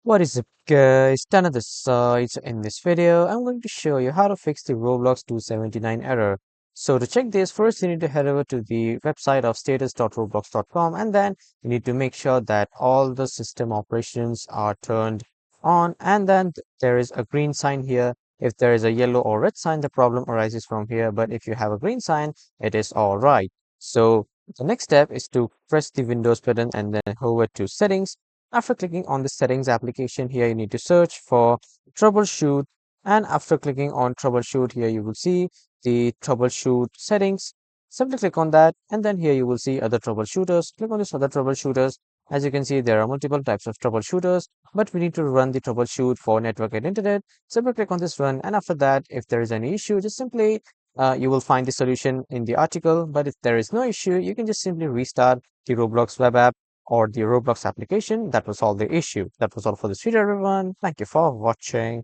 What is up guys, it's another side. So in this video, I'm going to show you how to fix the Roblox 279 error. So to check this, first you need to head over to the website of status.roblox.com, and then you need to make sure that all the system operations are turned on, and then there is a green sign here. If there is a yellow or red sign, the problem arises from here, but if you have a green sign, it is all right. So the next step is to press the Windows button and then hover to settings. After clicking on the settings application here, you need to search for troubleshoot. And after clicking on troubleshoot here, you will see the troubleshoot settings. Simply click on that. And then here you will see other troubleshooters. Click on this other troubleshooters. As you can see, there are multiple types of troubleshooters, but we need to run the troubleshoot for network and internet. Simply click on this run. And after that, if there is any issue, just simply you will find the solution in the article. But if there is no issue, you can just simply restart the Roblox web app or the Roblox application that will solve the issue. That was all for this video, everyone. Thank you for watching.